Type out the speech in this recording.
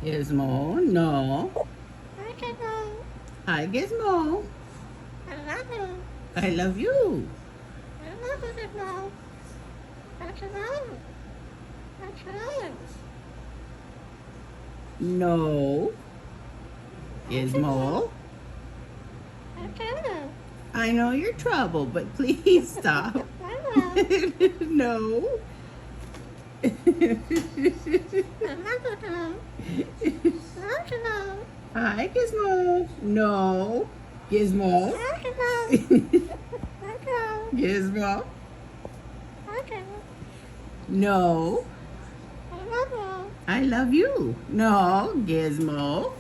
Gizmo, no. Hi, Gizmo. Hi, Gizmo. I love you. I love you. I love you, Gizmo. That's love. That's love. No. Hi, Gizmo. Gizmo. That's love. I know you're trouble, but please stop. I love. No. I love you, Gizmo. Love you, Gizmo. Hi, Gizmo. No. Gizmo. Hi, Gizmo. Hi, Gizmo. Gizmo. Hi, Gizmo. No. I love you. I love you. No, Gizmo.